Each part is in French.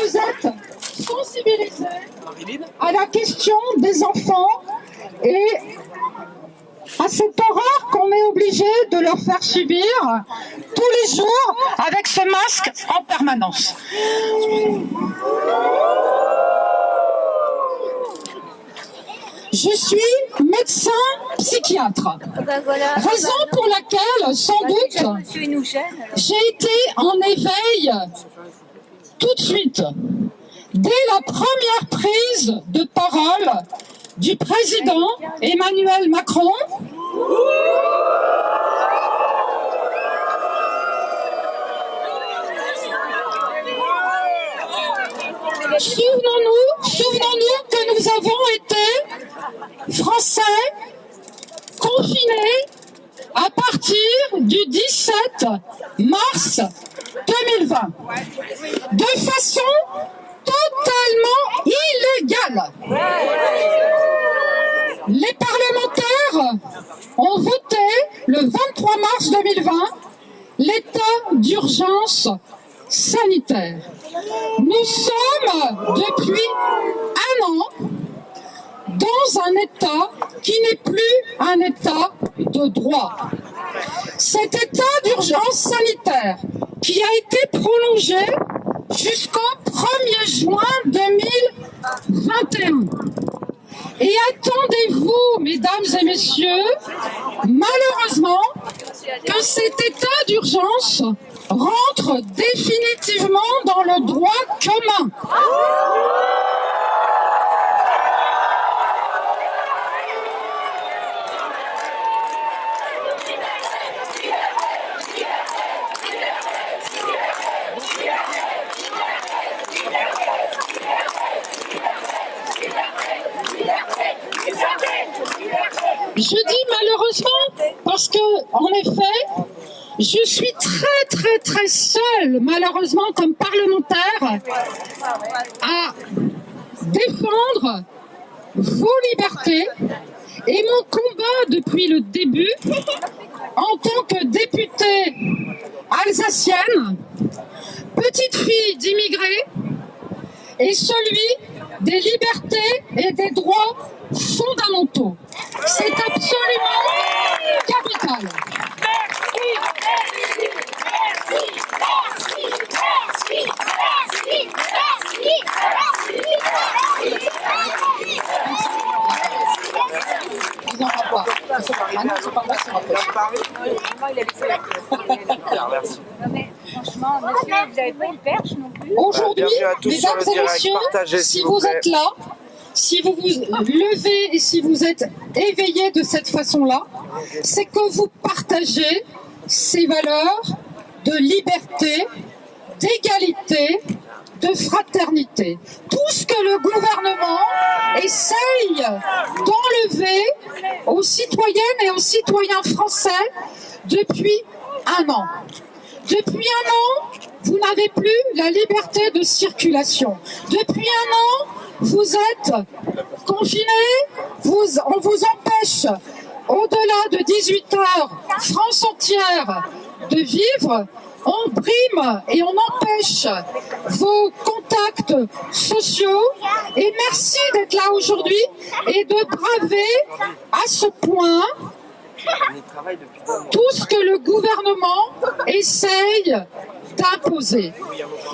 vous êtes sensibilisés à la question des enfants et à cette horreur qu'on est obligé de leur faire subir tous les jours avec ce masque en permanence. Je suis médecin psychiatre, raison pour laquelle, sans doute, j'ai été en éveil tout de suite, dès la première prise de parole du président Emmanuel Macron, souvenons-nous que nous avons été Français confinés à partir du 17 mars 2020, de façon totalement illégale. Les parlementaires ont voté le 23 mars 2020 l'état d'urgence sanitaire. Nous sommes depuis un an dans un état qui n'est plus un état de droit. Cet état d'urgence sanitaire qui a été prolongé jusqu'au 1er juin 2021. Et attendez-vous, mesdames et messieurs, malheureusement, que cet état d'urgence rentre définitivement dans le droit commun. Je dis malheureusement parce que, en effet, je suis très seule, malheureusement, comme parlementaire, à défendre vos libertés et mon combat depuis le début, en tant que députée alsacienne, petite fille d'immigrés, et celui des libertés et des droits fondamentaux. C'est absolument capital. Franchement, monsieur, vous n'avez pas une perche non plus. Aujourd'hui, mesdames et messieurs, si vous êtes là, si vous vous levez et si vous êtes éveillés de cette façon-là, c'est que vous partagez ces valeurs de liberté, d'égalité, de fraternité. Tout ce que le gouvernement essaye d'enlever aux citoyennes et aux citoyens français depuis un an. Depuis un an, vous n'avez plus la liberté de circulation. Depuis un an, vous êtes confinés, on vous empêche, au-delà de 18 heures, France entière, de vivre. On brime et on empêche vos contacts sociaux. Et merci d'être là aujourd'hui et de braver à ce point tout ce que le gouvernement essaye d'imposer.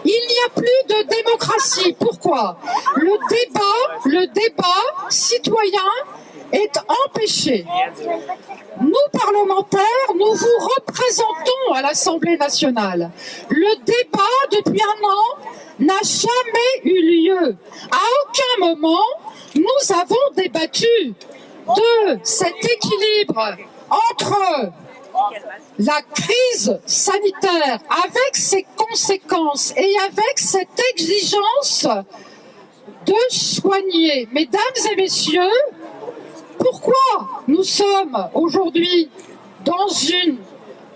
Il n'y a plus de démocratie. Pourquoi ? Le débat citoyen est empêché. Nous, parlementaires, nous vous représentons à l'Assemblée nationale. Le débat, depuis un an, n'a jamais eu lieu. À aucun moment, nous avons débattu de cet équilibre entre la crise sanitaire, avec ses conséquences et avec cette exigence de soigner. Mesdames et messieurs, pourquoi nous sommes aujourd'hui dans une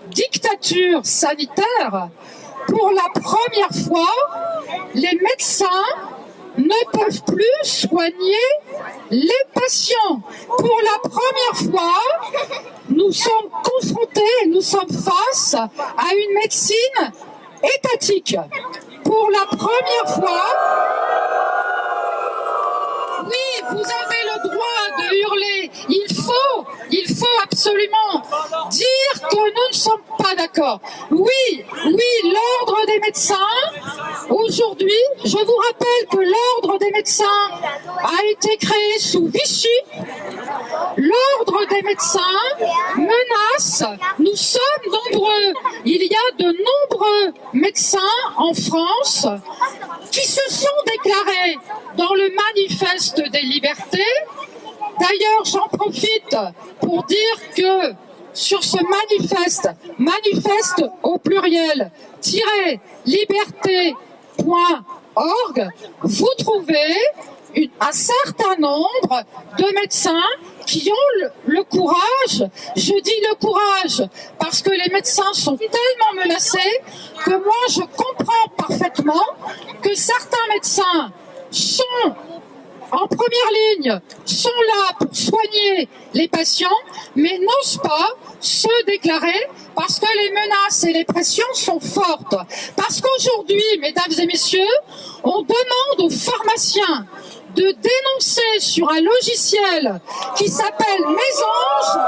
dictature sanitaire? Pour la première fois, les médecins ne peuvent plus soigner les patients. Pour la première fois, nous sommes confrontés, nous sommes face à une médecine étatique. Pour la première fois, vous avez le droit de hurler. Il faut absolument dire que nous ne sommes pas d'accord. Oui, l'ordre des médecins, aujourd'hui, je vous rappelle que l'ordre des médecins a été créé sous Vichy. L'ordre des médecins menace, nous sommes nombreux, il y a de nombreux médecins en France qui se sont déclarés dans le manifeste des libertés. D'ailleurs, j'en profite pour dire que sur ce manifeste au pluriel, liberté.org, vous trouvez un certain nombre de médecins qui ont le courage, je dis le courage, parce que les médecins sont tellement menacés que moi je comprends parfaitement que certains médecins sont en première ligne, sont là pour soigner les patients, mais n'osent pas se déclarer parce que les menaces et les pressions sont fortes. Parce qu'aujourd'hui, mesdames et messieurs, on demande aux pharmaciens de dénoncer sur un logiciel qui s'appelle Mésange.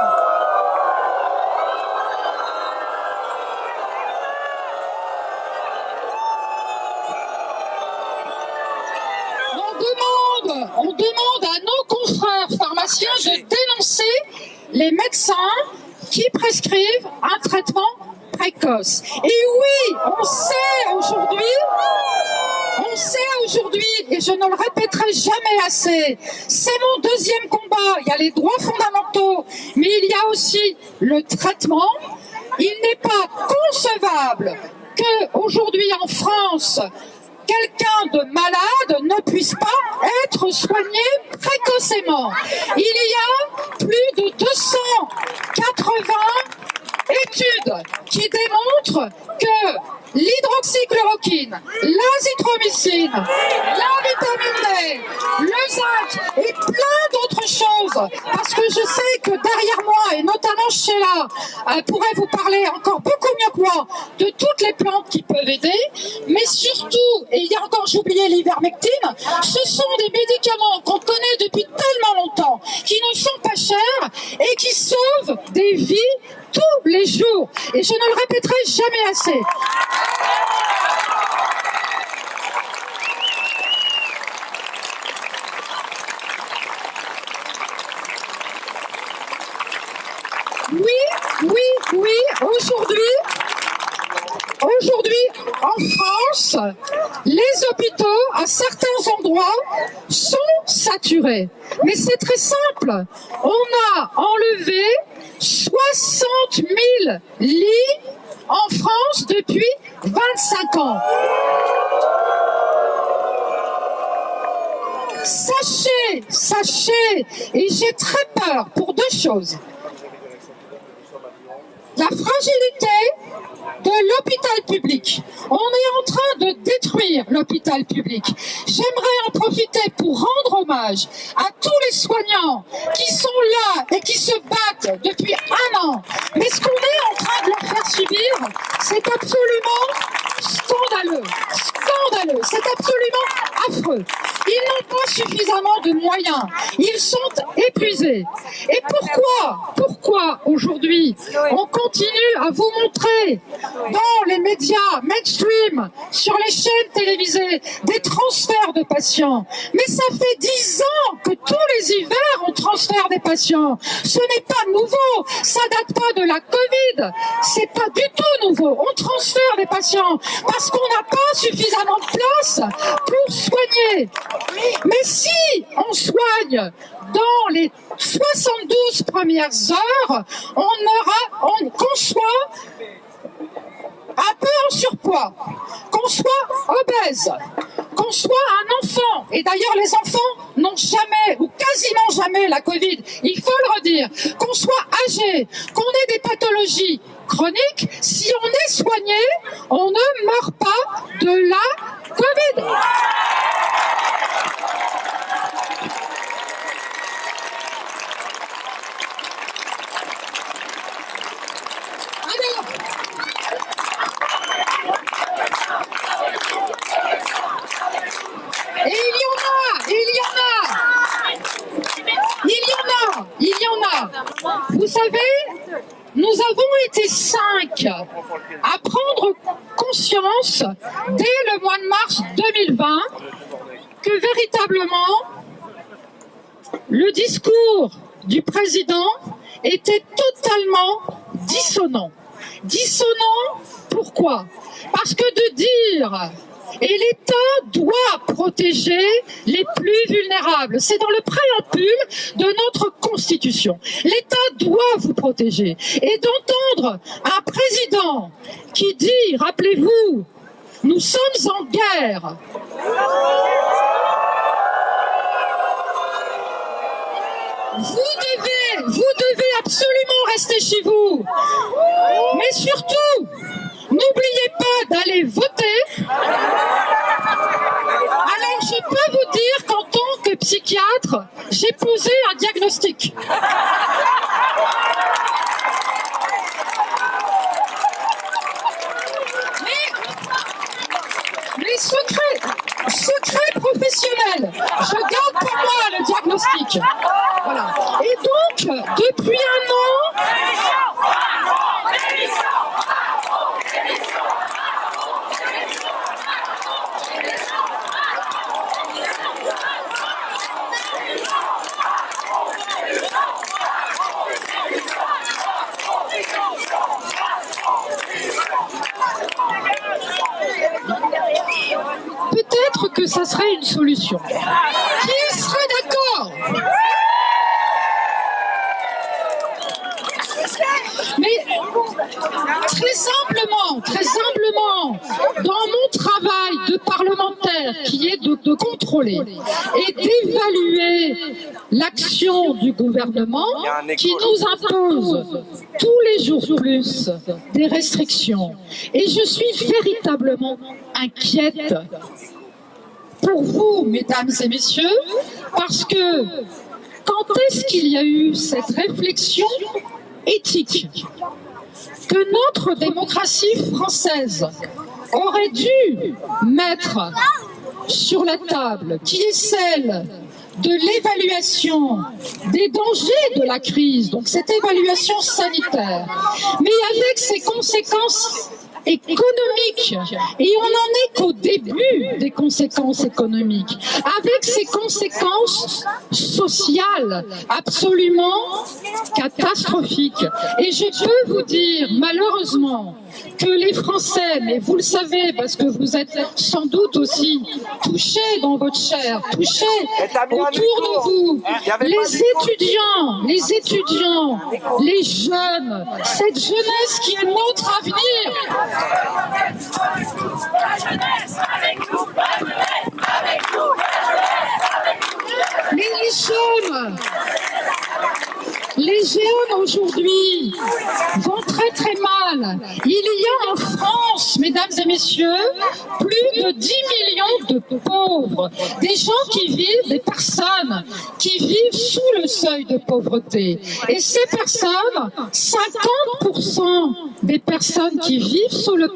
On demande à nos confrères pharmaciens de dénoncer les médecins qui prescrivent un traitement précoce. Et oui, on sait aujourd'hui, et je ne le répéterai jamais assez, c'est mon deuxième combat. Il y a les droits fondamentaux, mais il y a aussi le traitement. Il n'est pas concevable qu'aujourd'hui en France, quelqu'un de malade ne puisse pas être soigné précocement. Il y a plus de 280 études qui démontrent que l'hydroxychloroquine, l'azithromycine, la vitamine D, le zinc et plein d'autres choses, parce que je sais que derrière moi, et notamment Sheila, pourrait vous parler encore beaucoup mieux que moi de toutes les plantes qui peuvent aider, mais surtout, et il y a encore, j'oubliais l'ivermectine, ce sont des médicaments qu'on connaît depuis tellement longtemps, qui ne sont pas chers et qui sauvent des vies tous les jours. Et je ne le répéterai jamais assez. Oui, aujourd'hui, en France, les hôpitaux, à certains endroits, sont saturés. Mais c'est très simple. On a enlevé 60 000 lits en France depuis 25 ans. Sachez, et j'ai très peur pour deux choses. La fragilité de l'hôpital public. On est en train de détruire l'hôpital public. J'aimerais en profiter pour rendre hommage à tous les soignants qui sont là et qui se battent depuis 1 an. Mais ce qu'on est en train de leur faire subir, c'est absolument scandaleux. C'est absolument affreux. Ils n'ont pas suffisamment de moyens. Ils sont épuisés. Et pourquoi aujourd'hui on continue à vous montrer dans les médias mainstream, sur les chaînes télévisées, des transferts de patients? Mais ça fait 10 ans que tous les hivers on transfère des patients. Ce n'est pas nouveau. Ça date pas de la Covid. C'est pas du tout nouveau. On transfère des patients parce qu'on n'a pas suffisamment de place pour soigner. Mais si on soigne dans les 72 premières heures, qu'on soit un peu en surpoids, qu'on soit obèse, qu'on soit un enfant, et d'ailleurs les enfants n'ont jamais ou quasiment jamais la Covid, il faut le redire, qu'on soit âgé, qu'on ait des pathologies chroniques, si on est soigné, on ne meurt pas de la Covid. Et il y en a savez, nous avons été 5 à prendre conscience dès le mois de mars 2020 que véritablement le discours du président était totalement dissonant. Dissonant, pourquoi? Parce que de dire « et l'État doit protéger les plus vulnérables », c'est dans le préambule de notre Constitution. L'État doit vous protéger. Et d'entendre un président qui dit, rappelez-vous, nous sommes en guerre. Vous devez absolument rester chez vous. Mais surtout, n'oubliez pas d'aller voter. Alors, je peux vous dire qu'en tant que psychiatre, j'ai posé un diagnostic. Mais secret professionnel, je garde pour moi le diagnostic. Voilà. Et donc, depuis un an... Peut-être que ça serait une solution. Qui serait d'accord? Mais très simplement, dans mon travail de parlementaire, qui est de contrôler et d'évaluer l'action du gouvernement, qui nous impose tous les jours plus des restrictions, et je suis véritablement inquiète pour vous, mesdames et messieurs, parce que quand est-ce qu'il y a eu cette réflexion éthique que notre démocratie française aurait dû mettre sur la table, qui est celle de l'évaluation des dangers de la crise, donc cette évaluation sanitaire, mais avec ses conséquences économiques, et on n'en est qu'au début des conséquences économiques, avec ses conséquences sociales absolument catastrophiques. Et je peux vous dire, malheureusement, que les Français, mais vous le savez parce que vous êtes sans doute aussi touchés dans votre chair, touchés autour de vous, les étudiants, les jeunes, cette jeunesse qui est notre avenir. Les jeunes aujourd'hui vont très mal. Il y a en France, mesdames et messieurs, plus de 10 millions de pauvres, des gens qui vivent, des personnes qui vivent sous le seuil de pauvreté. Et ces personnes, 50% des personnes qui vivent sous le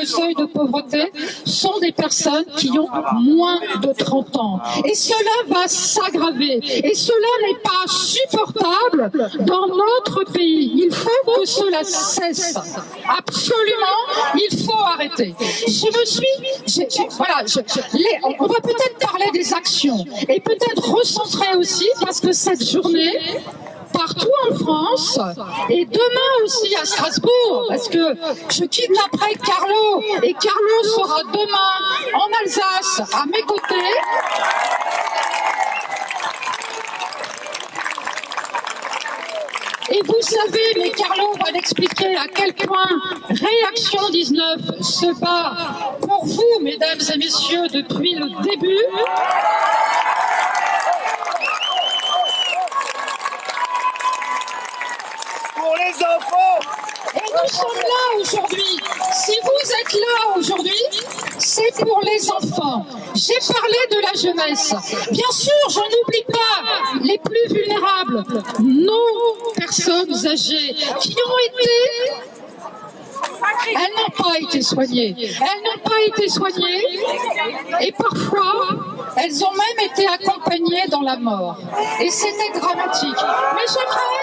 seuil de pauvreté sont des personnes qui ont moins de 30 ans. Et cela va s'aggraver. Et cela n'est pas supportable dans notre pays. Il faut que cela cesse. Absolument, il faut arrêter. On va peut-être parler des actions et peut-être recentrer aussi, parce que cette journée, partout en France, et demain aussi à Strasbourg, parce que je quitte après Carlo, et Carlo sera demain en Alsace à mes côtés. Et vous savez, mais Carlo va l'expliquer à quel point Réaction 19 se bat pour vous, mesdames et messieurs, depuis le début. Pour les enfants! Et nous sommes là aujourd'hui. Si vous êtes là aujourd'hui, c'est pour les enfants. J'ai parlé de la jeunesse. Bien sûr, je n'oublie pas les plus vulnérables, nos personnes âgées qui ont été... Elles n'ont pas été soignées. Elles n'ont pas été soignées et parfois, elles ont même été accompagnées dans la mort. Et c'était dramatique. Mais j'aimerais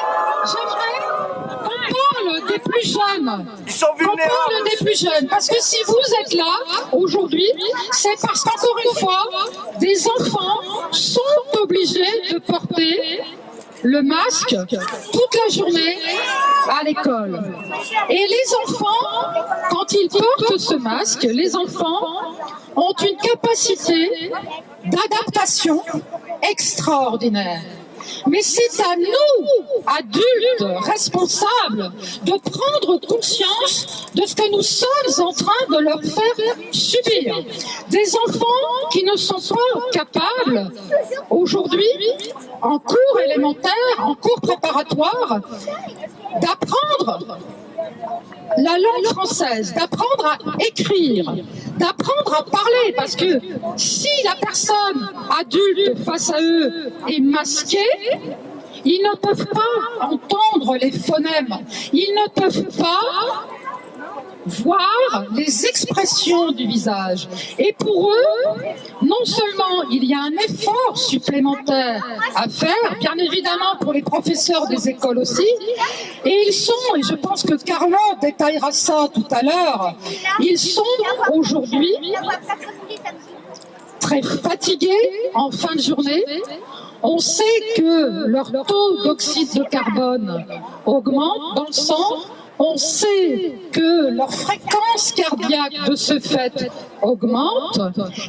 qu'on parle des plus jeunes. Ils sont Qu'on vulnérables. parle des plus jeunes. Parce que si vous êtes là aujourd'hui, c'est parce qu'encore une fois, des enfants sont obligés de porter le masque toute la journée à l'école. Et les enfants, quand ils portent ce masque, les enfants ont une capacité d'adaptation extraordinaire. Mais c'est à nous, adultes, responsables, de prendre conscience de ce que nous sommes en train de leur faire subir. Des enfants qui ne sont pas capables, aujourd'hui, en cours élémentaire, en cours préparatoire, d'apprendre la langue française, d'apprendre à écrire, d'apprendre à parler, parce que si la personne adulte face à eux est masquée, ils ne peuvent pas entendre les phonèmes, ils ne peuvent pas voir les expressions du visage. Et pour eux, non seulement il y a un effort supplémentaire à faire, bien évidemment pour les professeurs des écoles aussi, et ils sont, et je pense que Carlo détaillera ça tout à l'heure, ils sont aujourd'hui très fatigués en fin de journée. On sait que leur taux d'oxyde de carbone augmente dans le sang. On sait que leur fréquence cardiaque de ce fait augmente.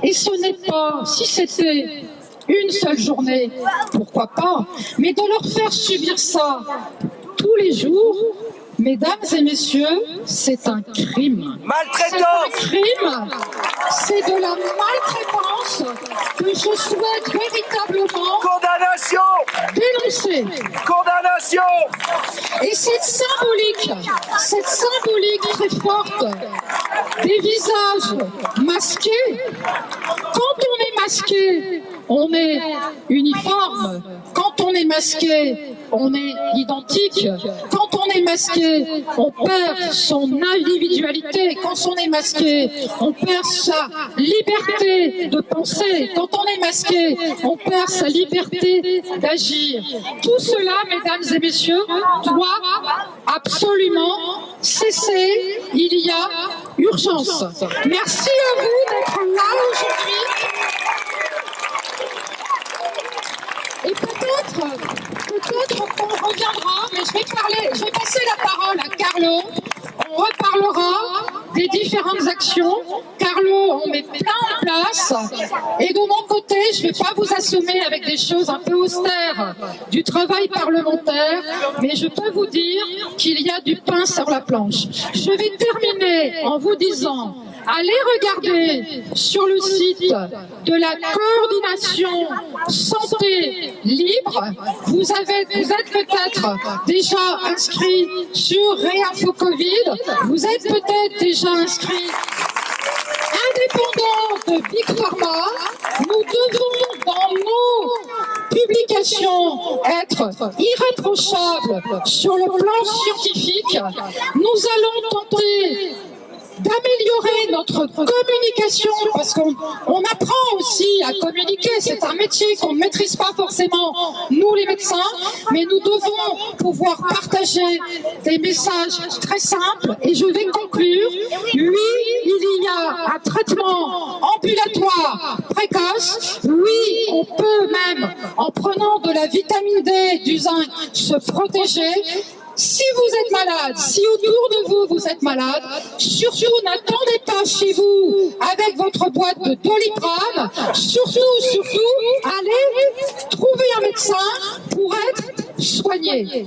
Et ce n'est pas, si c'était une seule journée, pourquoi pas, mais de leur faire subir ça tous les jours, mesdames et messieurs, c'est un crime. Maltraitance. C'est un crime, c'est de la maltraitance que je souhaite véritablement Condamnation. dénoncer. Condamnation. Et cette symbolique très forte des visages masqués, quand on est masqué, on est uniforme. Quand on est masqué, on est identique. Quand on est masqué, on perd son individualité. Quand on est masqué, on perd sa liberté de penser. Quand on est masqué, on perd sa liberté d'agir. Tout cela, mesdames et messieurs, doit absolument cesser. Il y a urgence. Merci à vous d'être là aujourd'hui. Et peut-être qu'on reviendra, mais je vais passer la parole à Carlo. On reparlera des différentes actions. Carlo, on met plein en place. Et de mon côté, je ne vais pas vous assommer avec des choses un peu austères du travail parlementaire, mais je peux vous dire qu'il y a du pain sur la planche. Je vais terminer en vous disant: allez regarder sur le site de la coordination santé libre. Vous êtes peut-être déjà inscrit sur Réinfo Covid. Vous êtes peut-être déjà inscrit indépendant de Big Pharma. Nous devons, dans nos publications, être irréprochables sur le plan scientifique. Nous allons tenter d'améliorer notre communication, parce qu'on apprend aussi à communiquer. C'est un métier qu'on ne maîtrise pas forcément, nous les médecins, mais nous devons pouvoir partager des messages très simples. Et je vais conclure. Oui, il y a un traitement ambulatoire précoce. Oui, on peut même, en prenant de la vitamine D, du zinc, se protéger. Si vous êtes malade, si autour de vous, vous êtes malade, surtout n'attendez pas chez vous avec votre boîte de Doliprane. Surtout, allez trouver un médecin pour être soigné.